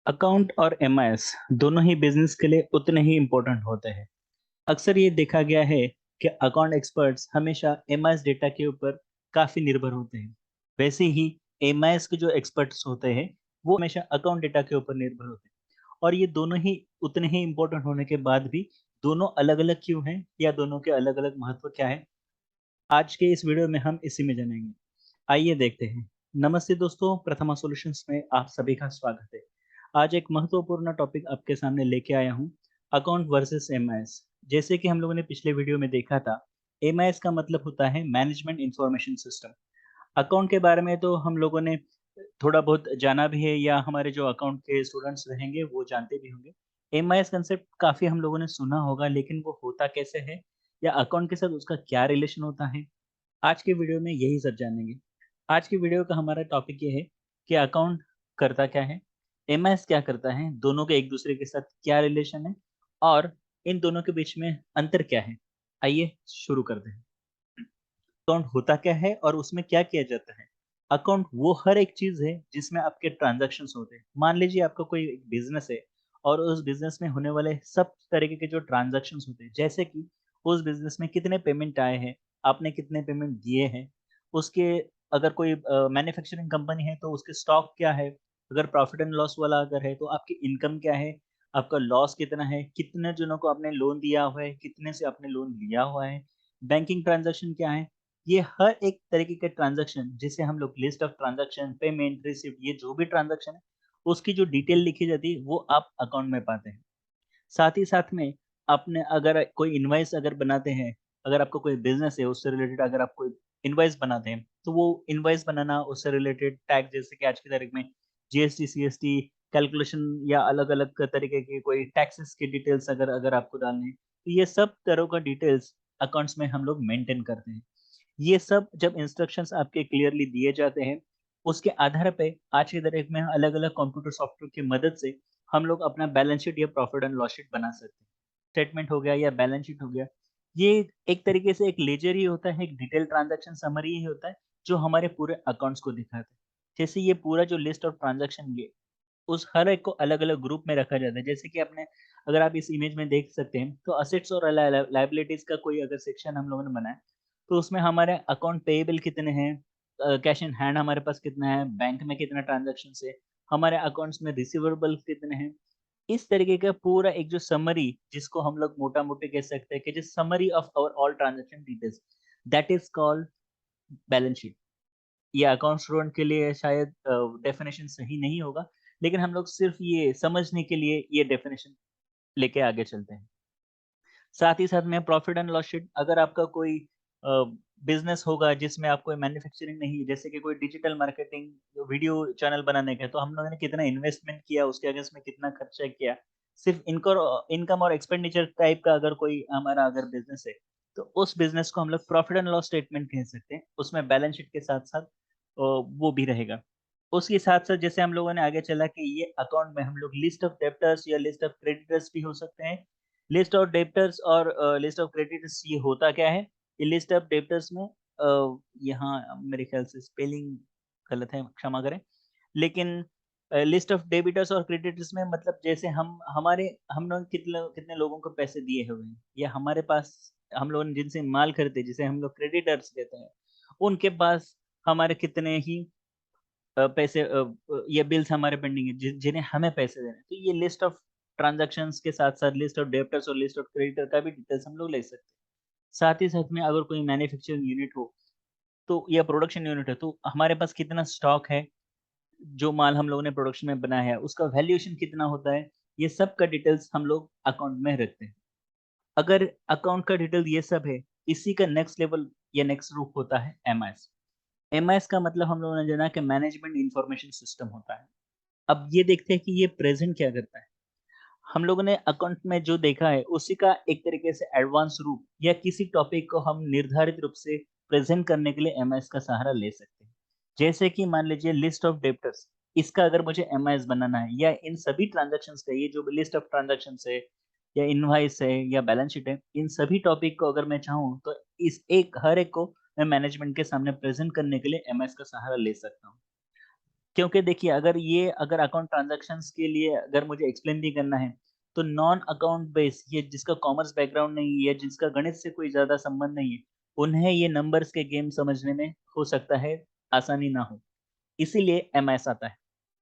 Account और MIS दोनों ही business के लिए उतने ही इम्पोर्टेंट होते हैं। अक्सर ये देखा गया है कि अकाउंट एक्सपर्ट्स हमेशा एमआईएस डेटा के ऊपर काफी निर्भर होते हैं। वैसे ही एमआईएस के जो एक्सपर्ट्स होते हैं वो हमेशा अकाउंट डेटा के ऊपर निर्भर होते हैं। और ये दोनों ही उतने ही इम्पोर्टेंट होने के बाद भी दोनों अलग-अलग क्यों हैं या दोनों के अलग-अलग महत्व क्या है? आज के इस वीडियो में हम इसी में जानेंगे। आइए देखते हैं। नमस्ते दोस्तों, प्रथमा सॉल्यूशंस में आप सभी का स्वागत है। आज एक महत्वपूर्ण टॉपिक आपके सामने लेके आया हूँ, अकाउंट वर्सेस एमआईएस। जैसे कि हम लोगों ने पिछले वीडियो में देखा था, एमआईएस का मतलब होता है मैनेजमेंट इंफॉर्मेशन सिस्टम। अकाउंट के बारे में तो हम लोगों ने थोड़ा बहुत जाना भी है या हमारे जो अकाउंट के स्टूडेंट्स रहेंगे वो जानते भी होंगे। एमआईएस कंसेप्ट काफ़ी हम लोगों ने सुना होगा, लेकिन वो होता कैसे है या अकाउंट के साथ उसका क्या रिलेशन होता है? आज के वीडियो में यही सब जानेंगे। आज की वीडियो का हमारा टॉपिक ये है कि अकाउंट करता क्या है, एमआईएस क्या करता है, दोनों के एक दूसरे के साथ क्या रिलेशन है और इन दोनों के बीच में अंतर क्या है। आइए शुरू करते हैं। अकाउंट होता क्या है और उसमें क्या किया जाता है? अकाउंट वो हर एक चीज़ है जिसमें आपके ट्रांज़ैक्शंस होते हैं। मान लीजिए आपका कोई बिज़नेस है और उस बिज़नेस में होने वाले सब तरीके के जो ट्रांज़ैक्शंस होते हैं, जैसे कि उस बिज़नेस में कितने पेमेंट आए हैं, आपने कितने पेमेंट दिए हैं, उसके अगर कोई मैन्युफैक्चरिंग कंपनी है तो उसके स्टॉक क्या है, अगर प्रॉफिट एंड लॉस वाला अगर है तो आपकी इनकम क्या है, आपका लॉस कितना है, कितने जनों को आपने लोन दिया हुआ है, कितने से आपने लोन लिया हुआ है, बैंकिंग ट्रांज़ैक्शन क्या है, ये हर एक तरीके के ट्रांज़ैक्शन जिसे हम लोग list of transaction, payment, receipt ये जो भी ट्रांज़ैक्शन है, उसकी जो डिटेल लिखी जाती है, वो आप अकाउंट में पाते हैं। साथ ही साथ में आपने अगर कोई इनवॉइस अगर बनाते हैं, अगर आपका कोई बिज़नेस है, उससे रिलेटेड अगर आप कोई इनवॉइस बनाते हैं, तो वो इनवॉइस बनाना, उससे रिलेटेड टैग जैसे कि आज की तारीख में जीएसटी, सीएसटी कैलकुलेशन या अलग-अलग तरीके के कोई टैक्सेस की डिटेल्स अगर अगर आपको डालनी है, तो ये सब तरह का डिटेल्स अकाउंट्स में हम लोग मेंटेन करते हैं। ये सब जब इंस्ट्रक्शंस आपके क्लियरली दिए जाते हैं, उसके आधार पे आज की तारीख में अलग-अलग कंप्यूटर सॉफ्टवेयर की मदद से हम लोग अपना बैलेंस शीट या प्रॉफिट एंड लॉस शीट बना सकते हैं। स्टेटमेंट हो गया या बैलेंस शीट हो गया, ये एक तरीके से एक लेजर ही होता है, एक डिटेल ट्रांज़ैक्शन समरी ही होता है, जो हमारे पूरे अकाउंट्स को दिखाता है। जैसे ये पूरा जो लिस्ट ऑफ ट्रांज़ैक्शन ये उस हर एक को अलग-अलग ग्रुप में रखा जाता है। जैसे कि आपने अगर आप इस इमेज में देख सकते हैं, तो असेट्स और लायबिलिटीज़ का कोई अगर सेक्शन हम लोगों ने बनाया, तो उसमें हमारे अकाउंट पेएबल कितने हैं, कैश इन हैंड हमारे पास कितना है, बैंक में कितना ट्रांज़ैक्शंस है, हमारे अकाउंट्स में रिसीवेबल्स कितने हैं। इस तरीके का पूरा एक जो समरी जिसको हम लोग मोटा-मोटी कह सकते हैं कि जो summary of our all transaction details that is called balance sheet. ये अकाउंट स्टूडेंट के लिए शायद डेफ़िनेशन सही नहीं होगा, लेकिन हम लोग सिर्फ़ ये समझने के लिए ये डेफ़िनेशन लेके आगे चलते हैं। साथ ही साथ में प्रॉफ़िट एंड लॉस शीट अगर आपका कोई अ, बिज़नेस होगा जिसमें आपको मैन्युफैक्चरिंग नहीं है, जैसे कि कोई डिजिटल मार्केटिंग वीडियो चैनल बनाने का है, तो हम लोगों ने कितना इन्वेस्टमेंट किया, उसके अगेंस्ट में कितना खर्चा किया। सिर्फ़ इनकम और एक्सपेंडिचर टाइप का अगर कोई हमारा अगर बिज़नेस है, तो उस बिज़नेस को हम लोग प्रॉफ़िट एंड लॉस स्टेटमेंट कह सकते हैं। उसमें बैलेंस शीट के साथ-साथ वो भी रहेगा। उसके साथ-साथ जैसे हम लोगों ने आगे चला कि ये अकाउंट में हम लोग लिस्ट ऑफ डेब्टर्स या लिस्ट ऑफ क्रेडिटर्स भी हो सकते हैं। लिस्ट ऑफ डेब्टर्स और लिस्ट ऑफ क्रेडिटर्स ये होता क्या है? ये लिस्ट ऑफ डेब्टर्स में यहाँ मेरे ख़्याल से स्पेलिंग गलत है, क्षमा करें। लेकिन लिस्ट ऑफ डेबिटर्स और क्रेडिटर्स में मतलब जैसे हम लोग कितने कितने लोगों को पैसे दिए हुए हैं या हमारे पास हम लोगों ने जिनसे माल खरीदे जिसे हम लोग क्रेडिटर्स कहते हैं, उनके पास हमारे कितने ही पैसे ये बिल्स हमारे पेंडिंग है जिन्हें हमें पैसे देने हैं। तो ये लिस्ट ऑफ ट्रांज़ैक्शंस के साथ-साथ लिस्ट ऑफ डेब्टर्स और लिस्ट ऑफ क्रेडिटर का भी डिटेल्स हम लोग ले सकते हैं। साथ ही साथ में अगर कोई मैन्युफैक्चरिंग यूनिट हो, तो या प्रोडक्शन यूनिट है, तो हमारे पास कितना स्टॉक है, जो माल हम लोगों ने प्रोडक्शन में बनाया है, उसका वैल्यूएशन कितना होता है, ये सब का डिटेल्स हम लोग अकाउंट में रखते हैं। अगर अकाउंट का डिटेल ये सब है, इसी का नेक्स्ट लेवल या नेक्स्ट रूप होता है एमआईएस। एमआईएस का मतलब हम लोगों ने जाना कि मैनेजमेंट इन्फॉर्मेशन सिस्टम होता है। अब ये देखते हैं कि ये प्रेज़ेंट क्या करता है। हम लोगों ने अकाउंट में जो देखा है, उसी का एक तरीके से एडवांस रूप या किसी टॉपिक को हम निर्धारित रूप से प्रेज़ेंट करने के लिए एमआईएस का सहारा ले सकते हैं। जैसे कि मान लीजिए लिस्ट ऑफ डेब्टर्स, इसका अगर मुझे एमआईएस बनाना है या इन सभी ट्रांज़ैक्शंस का ये जो लिस्ट ऑफ ट्रांज़ैक्शंस है या इनवॉइस है या बैलेंस शीट है, इन सभी टॉपिक को अगर मैं चाहूँ तो इस एक हर एक को मैं मैनेजमेंट के सामने प्रेज़ेंट करने के लिए एमआईएस का सहारा ले सकता हूँ। क्योंकि देखिए अगर अकाउंट ट्रांज़ैक्शंस के लिए अगर मुझे एक्सप्लेन भी करना है, तो नॉन अकाउंट बेस ये जिसका कॉमर्स बैकग्राउंड नहीं है, जिसका गणित से कोई ज़्यादा संबंध नहीं है, उन्हें ये नंबर्स के गेम समझने में हो सकता है आसानी ना हो। इसीलिए एमआईएस आता है।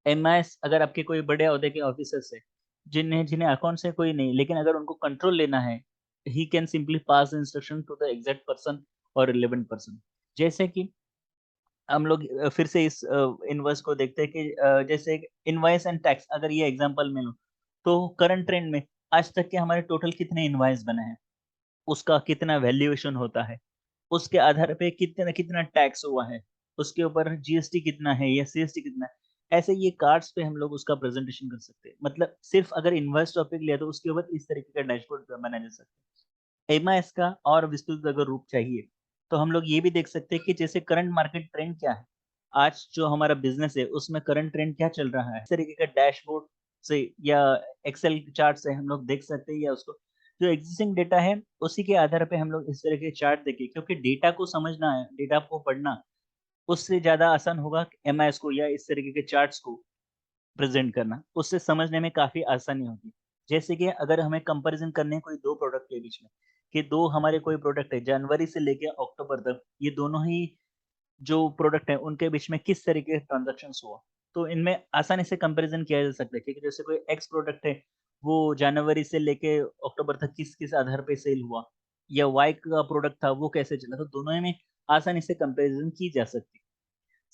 एमआईएस अगर आपके कोई बड़े ओहदे के ऑफिसर्स हैं, जिन्हें जिन्हें अकाउंट से कोई नहीं, लेकिन अगर उनको कंट्रोल लेना है, he can simply pass the instruction to the exact person और रिलेवेंट पर्सन। जैसे कि हम लोग फिर से इस इनवर्स को देखते हैं कि जैसे इनवॉइस एंड टैक्स अगर ये एग्जांपल में लूँ, तो करंट ट्रेंड में आज तक के हमारे टोटल कितने इनवॉइस बने हैं, उसका कितना वैल्यूएशन होता है, उसके आधार पे कितना कितना टैक्स हुआ है, उसके ऊपर जीएसटी कितना है या सीएसटी कितना है। ऐसे ये कार्ड्स पे हम लोग उसका प्रेजेंटेशन कर सकते हैं। मतलब सिर्फ अगर इनवॉइस टॉपिक लिया तो उसके ऊपर इस तरीके का डैशबोर्ड बनाया जा सकता है। एमआईएस का और विस्तृत अगर रूप चाहिए, तो हम लोग ये भी देख सकते हैं कि जैसे करंट मार्केट ट्रेंड क्या है? आज जो हमारा बिज़नेस है, उसमें करंट ट्रेंड क्या चल रहा है? इस तरीके का डैशबोर्ड से या एक्सेल चार्ट से हम लोग देख सकते हैं या उसको जो एक्जिस्टिंग डेटा है, उसी के आधार पे हम लोग इस तरह के चार्ट देखें क्योंकि डेटा को समझना है, डेटा को पढ़ना, उससे ज़्यादा आसान होगा एमआईएस को या इस तरीके के चार्ट्स को प्रेज़ेंट करना, उससे समझने में काफ़ी आसानी होगी। जैसे कि अगर हमें कंपैरिज़न करने हैं कोई 2 प्रोडक्ट के बीच में, कि 2 हमारे कोई प्रोडक्ट है जनवरी से लेके अक्टूबर तक, ये दोनों ही जो प्रोडक्ट हैं उनके बीच में किस तरीके के ट्रांज़ैक्शंस हुआ। तो इनमें आसानी से कंपैरिज़न किया जा सकता है क्योंकि जैसे कोई एक्स प्रोडक्ट है, वो जनवरी से लेके अक्टूबर तक किस-किस आधार पे सेल हुआ या वाई का प्रोडक्ट था वो कैसे चला, तो दोनों में आसानी से कंपैरिज़न की जा सकती है।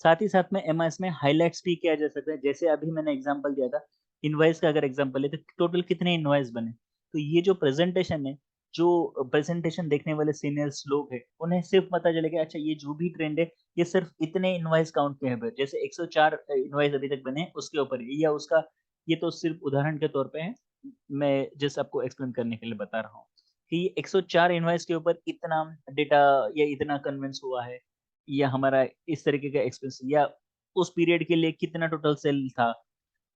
साथ ही साथ में एमआईएस में हाइलाइट्स भी किया जा सकता है। जैसे अभी मैंने एग्ज़ाम्पल दिया था, इनवॉइस का अगर एग्ज़ाम्पल है तो टोटल कितने इनवॉइस बने। तो ये जो प्रेज़ेंटेशन है, जो प्रेज़ेंटेशन देखने वाले सीनियर्स लोग हैं, उन्हें सिर्फ़ पता चलेगा अच्छा ये जो भी ट्रेंड है, ये सिर्फ़ इतने इनवॉइस काउंट किए हैं। जैसे 104 इनवॉइस अभी तक बने हैं उसके ऊपर है या उसका ये तो सिर्फ़ उदाहरण के तौर पे है। मैं जस्ट आपको एक्सप्लेन करने के लिए बता रहा हूँ, कि 104 इनवॉइस के ऊपर इतना डेटा या इतना कन्विंस हुआ है या हमारा इस तरीके का एक्सपेंस या उस पीरियड के लिए कितना टोटल सेल था,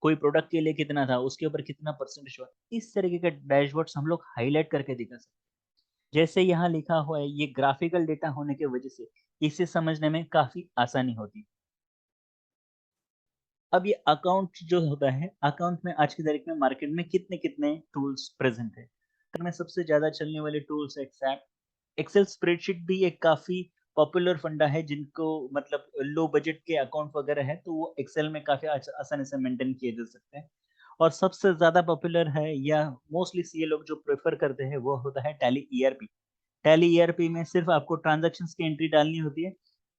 कोई प्रोडक्ट के लिए कितना था, उसके ऊपर कितना परसेंटेज हुआ। इस तरीके के डैशबोर्ड्स हम लोग हाइलाइट करके दिखा सकते हैं। जैसे यहाँ लिखा हुआ है, ये ग्राफिकल डेटा होने की वजह से इसे समझने में काफ़ी आसानी होती है। अब ये अकाउंट जो होता है, अकाउंट में आज की तारीख में मार्केट में कितने-कितने टूल्स प्रेज़ेंट हैं। में सबसे ज़्यादा चलने वाले टूल्स एक्सेल एक्सेल स्प्रेडशीट भी एक काफ़ी पॉपुलर फंडा है जिनको मतलब लो बजट के अकाउंट वगैरह है तो वो एक्सेल में काफ़ी आसानी से मेंटेन किए जा सकते हैं। और सबसे ज़्यादा पॉपुलर है या मोस्टली सीए लोग जो प्रेफ़र करते हैं वो होता है टैली ईआरपी। टैली ईआरपी में सिर्फ़ आपको ट्रांज़ैक्शंस की एंट्री डालनी होती है।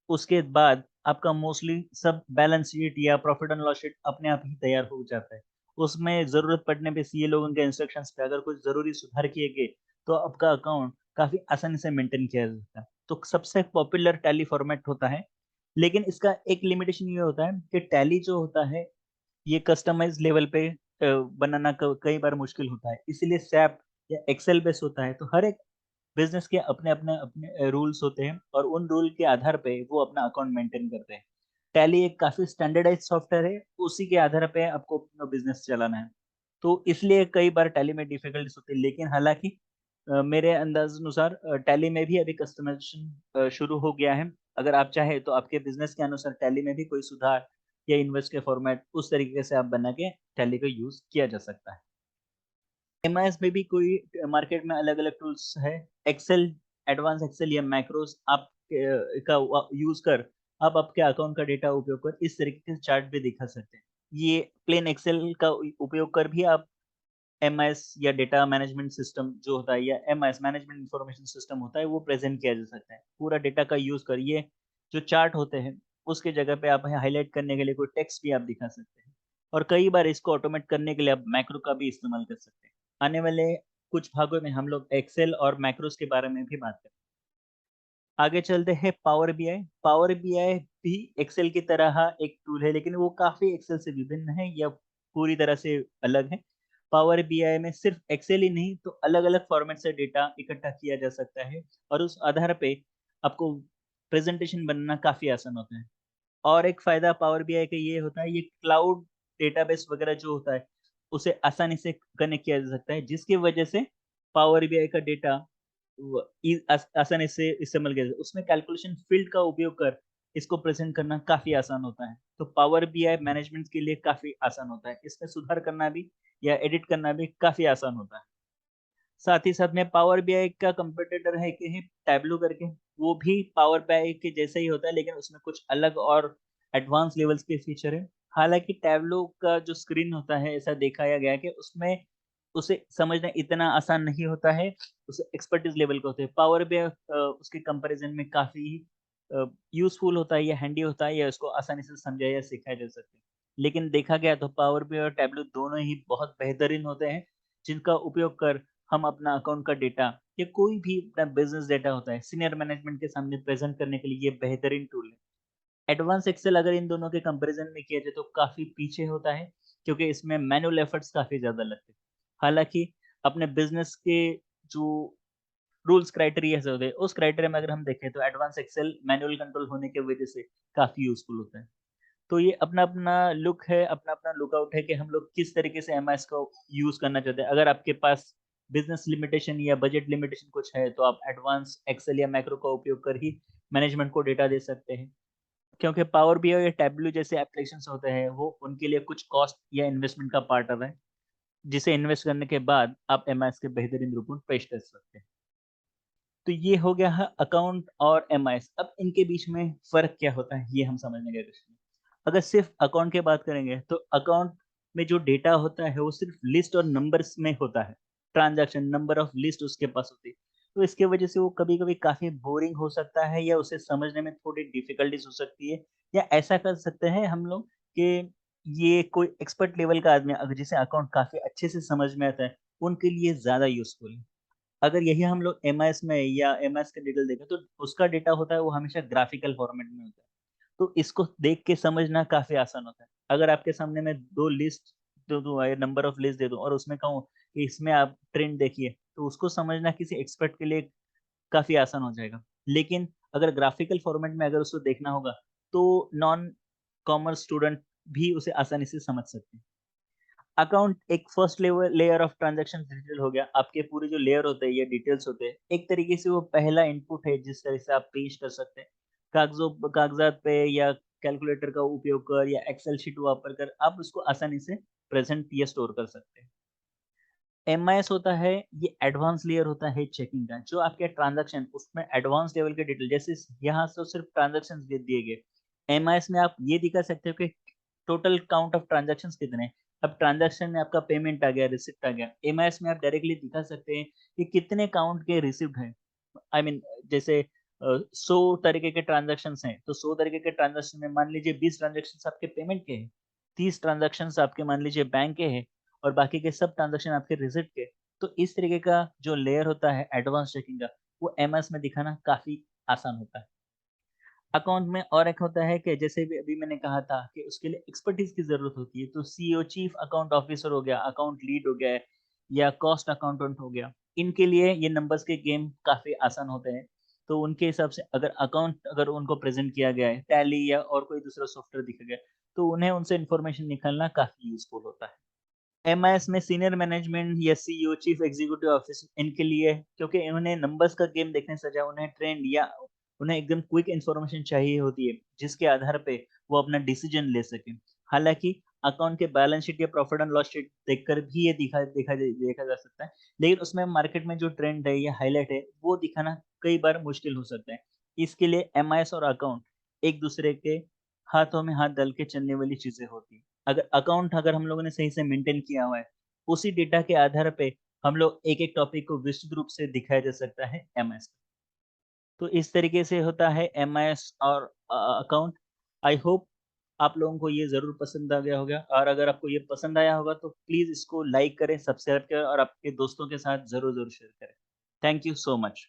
उसके बाद आपका मोस्टली सब बैलेंस शीट या प्रॉफ़िट एंड लॉस शीट अपने आप ही तैयार हो जाता है। उसमें ज़रूरत पड़ने पे सीए लोगों के इंस्ट्रक्शंस पे अगर कुछ ज़रूरी सुधार किए गए, तो आपका अकाउंट काफ़ी आसानी से मेंटेन किया जा सकता है। तो सबसे पॉपुलर टैली फॉर्मेट होता है, लेकिन इसका एक लिमिटेशन ये होता है कि टैली जो होता है, ये कस्टमाइज़ लेवल पे बनाना क कई बार मुश्किल होता है। इसीलिए सैप या एक्सेल बेस होता है, तो हर एक बिज़नेस के अपने रूल्स होते हैं और उन रूल के आधार पे वो अपना अकाउंट मेंटेन करते हैं। टैली एक काफ़ी स्टैंडर्डाइज़्ड सॉफ्टवेयर है, उसी के आधार पे आपको अपना बिज़नेस चलाना है। तो इसलिए कई बार टैली में डिफ़िकल्टीज़ होती है, लेकिन हालाँकि मेरे अंदाज़ अनुसार टैली में भी अभी कस्टमाइज़ेशन शुरू हो गया है। अगर आप चाहें तो आपके बिज़नेस के अनुसार टैली में भी कोई सुधार या इन्वेस्ट के फॉर्मेट उस तरीके से आप बना के टैली का यूज़ किया जा सकता है। एमआईएस में भी कोई मार्केट में अलग-अलग टूल्स है। एक्सेल, एडवांस एक्सेल या मैक्रोज़ आप का यूज़ कर आप आपके अकाउंट का डेटा उपयोग कर इस तरीके के चार्ट भी दिखा सकते हैं। ये प्लेन एक्सेल का उपयोग कर भी आप एमआईएस या डेटा मैनेजमेंट सिस्टम जो होता है या एमआईएस मैनेजमेंट इन्फॉर्मेशन सिस्टम होता है वो प्रेज़ेंट किया जा सकता है। पूरा डेटा का यूज़ करिए, जो चार्ट होते हैं उसके जगह पे आप हाइलाइट करने के लिए कोई टेक्स्ट भी आप दिखा सकते हैं। और कई बार इसको ऑटोमेट करने के लिए आप मैक्रो का भी इस्तेमाल कर सकते हैं। आने वाले कुछ भागों में हम लोग एक्सेल और मैक्रोज़ के बारे में भी बात करें। आगे चलते हैं पावर बीआई। पावर बीआई भी एक्सेल की तरह एक टूल है, लेकिन वो काफ़ी एक्सेल से विभिन्न है या पूरी तरह से अलग है। पावर बीआई में सिर्फ़ एक्सेल ही नहीं, तो अलग-अलग फॉर्मेट से डेटा इकट्ठा किया जा सकता है और उस आधार पे आपको प्रेज़ेंटेशन बनाना काफ़ी आसान होता है। और एक फ़ायदा पावर बीआई का ये होता है, ये क्लाउड डेटाबेस वगैरह जो होता है, उसे आसानी से कनेक्ट किया जा सकता है, जिसकी वजह से पावर बीआई का डेटा व इ आस आसानी से इस्तेमाल किया जा उसमें कैलकुलेशन फ़ील्ड का उपयोग कर इसको प्रेज़ेंट करना काफ़ी आसान होता है। तो पावर बीआई मैनेजमेंट के लिए काफ़ी आसान होता है। इसमें सुधार करना भी या एडिट करना भी काफ़ी आसान होता है। साथ ही साथ में पावर बीआई का कंपटीटर है कि टैबलू करके, वो भी पावर बीआई के जैसा ही होता है लेकिन उसमें कुछ अलग और एडवांस लेवल्स के फीचर है। हालाँकि टैबलू का जो स्क्रीन होता है ऐसा दिखाया गया है कि उसमें उसे समझना इतना आसान नहीं होता है, उसे एक्सपर्टीज़ लेवल का होता है। पावर बीआई उसके कंपैरिज़न में काफ़ी यूज़फुल होता है या हैंडी होता है या उसको आसानी से समझा या सिखाया जा सकता है। लेकिन देखा गया तो पावर बीआई और टैबलू दोनों ही बहुत बेहतरीन होते हैं, जिनका उपयोग कर हम अपना अकाउंट का डेटा या कोई भी अपना बिज़नेस डेटा होता है, सीनियर मैनेजमेंट के सामने प्रेज़ेंट करने के लिए ये बेहतरीन टूल है। एडवांस एक्सेल अगर इन दोनों के कंपैरिज़न में किया जाए तो काफ़ी पीछे होता है, क्योंकि इसमें मैनुअल एफर्ट्स काफ़ी ज़्यादा लगते हैं। हालाँकि अपने बिज़नेस के जो रूल्स क्राइटेरिया होते हैं, उस क्राइटेरिया में अगर हम देखें तो एडवांस एक्सेल मैनुअल कंट्रोल होने की वजह से काफ़ी यूज़फुल होता है। तो ये अपना-अपना लुक है, अपना-अपना लुकआउट है कि हम लोग किस तरीके से एमआईएस को यूज़ करना चाहते हैं। अगर आपके पास बिज़नेस लिमिटेशन या बजट लिमिटेशन कुछ है, तो आप एडवांस एक्सेल या मैक्रो का उपयोग कर ही मैनेजमेंट को डेटा दे सकते हैं। क्योंकि पावर बीआई या टैबलू जैसे एप्लीकेशंस होते हैं, वो उनके लिए कुछ कॉस्ट या इन्वेस्टमेंट का पार्ट आता है, जिसे इन्वेस्ट करने के बाद आप एमआईएस के बेहतरीन रिपोर्ट पेश कर सकते हैं। तो ये हो गया है अकाउंट और एमआईएस। अब इनके बीच में फ़र्क क्या होता है, ये हम समझने की कोशिश करें। अगर सिर्फ़ अकाउंट की बात करेंगे, तो अकाउंट में जो डेटा होता है, वो सिर्फ़ लिस्ट और नंबर्स में होता है। ट्रांज़ैक्शन, नंबर ऑफ लिस्ट उसके पास होती है। तो इसकी वजह से वो कभी-कभी काफ़ी बोरिंग हो सकता है या उसे समझने में थोड़ी डिफ़िकल्टीज़ हो सकती है, या ऐसा कर सकते हैं हम लोग कि ये कोई एक्सपर्ट लेवल का आदमी अगर जिसे अकाउंट काफ़ी अच्छे से समझ में आता है, उनके लिए ज़्यादा यूज़फुल है। अगर यही हम लोग एमआईएस में या एमआईएस का डिटेल देखें, तो उसका डेटा होता है वो हमेशा ग्राफ़िकल फ़ॉर्मेट में होता है। तो इसको देख के समझना काफ़ी आसान होता है। अगर आपके सामने मैं 2 लिस्ट दे दूँ या नंबर ऑफ लिस्ट दे दूँ और उसमें कहूँ कि इसमें आप ट्रेंड देखिए, तो उसको समझना किसी एक्सपर्ट के लिए काफ़ी आसान हो जाएगा। लेकिन अगर ग्राफ़िकल फ़ॉर्मेट में अगर उसको देखना होगा, तो नॉन कॉमर्स स्टूडेंट भी उसे आसानी से समझ सकते हैं। अकाउंट एक first level layer of transaction detail हो गया। आपके पूरे जो लेयर होते हैं या डिटेल्स होते हैं, एक तरीके से वो पहला इनपुट है जिस तरह से आप पेश कर सकते हैं। कागज़ात पे या कैलकुलेटर का उपयोग कर या एक्सेल शीट वापर कर आप उसको आसानी से प्रेज़ेंट या स्टोर कर सकते हैं। एमआईएस होता है, ये एडवांस लेयर होता है चेकिंग का, जो आपके ट्रांज़ैक्शन उसमें एडवांस लेवल के डिटेल जैसे यहाँ तो सिर्फ़ ट्रांज़ैक्शंस दे दिए गए। एमआईएस में आप ये दिखा सकते हो कि टोटल काउंट ऑफ ट्रांज़ैक्शंस कितने हैं। अब ट्रांज़ैक्शन में आपका पेमेंट आ गया, रिसिप्ट आ गया। एमआईएस में आप डायरेक्टली दिखा सकते हैं कि कितने काउंट के रिसिप्ट हैं। आई मीन जैसे 100 तरीके के ट्रांज़ैक्शंस हैं, तो 100 तरीके के ट्रांज़ैक्शन में मान लीजिए 20 ट्रांज़ैक्शंस आपके पेमेंट के हैं, 30 ट्रांज़ैक्शंस आपके मान लीजिए बैंक के हैं और बाकी के सब ट्रांज़ैक्शन आपके रिसिप्ट के। तो इस तरीके का जो लेयर होता है एडवांस चेकिंग का, वो एमआईएस में दिखाना काफ़ी आसान होता है। अकाउंट में और एक होता है कि जैसे भी अभी मैंने कहा था कि उसके लिए एक्सपर्टीज़ की ज़रूरत होती है, तो सीईओ चीफ अकाउंट ऑफिसर हो गया, अकाउंट लीड हो गया या कॉस्ट अकाउंटेंट हो गया। इनके लिए ये नंबर्स के गेम काफ़ी आसान होते हैं। तो उनके हिसाब से अगर अकाउंट अगर उनको प्रेज़ेंट किया गया है, टैली या और कोई दूसरा सॉफ्टवेयर दिखा गया है, तो उन्हें उनसे इन्फॉर्मेशन निकालना काफ़ी यूज़फुल होता है। एमआईएस में सीनियर मैनेजमेंट या सीईओ चीफ एग्जीक्यूटिव ऑफिसर इनके लिए, क्योंकि इन्होंने नंबर्स का गेम देखने से ज़्यादा उन्हें ट्रेंड या उन्हें एकदम क्विक इन्फॉर्मेशन चाहिए होती है, जिसके आधार पे वो अपना डिसीजन ले सकें। हालाँकि अकाउंट के बैलेंस शीट या प्रॉफिट एंड लॉस शीट देखकर भी ये देखा जा सकता है, लेकिन उसमें मार्केट में जो ट्रेंड है या हाइलाइट है, वो दिखाना कई बार मुश्किल हो सकता है। इसके लिए एमआईएस और अकाउंट एक दूसरे के हाथों में हाथ डाल के चलने वाली चीज़ें होती हैं। अगर हम लोगों ने सही से मेंटेन किया हुआ है, उसी डेटा के आधार पे हम लोग एक-एक टॉपिक को विस्तृत रूप से दिखाया जा सकता है एमआईएस। तो इस तरीके से होता है एमआईएस और अकाउंट। आई होप आप लोगों को ये ज़रूर पसंद आ गया होगा, और अगर आपको ये पसंद आया होगा तो प्लीज़ इसको लाइक करें, सब्सक्राइब करें और आपके दोस्तों के साथ ज़रूर-ज़रूर शेयर करें। Thank you so much.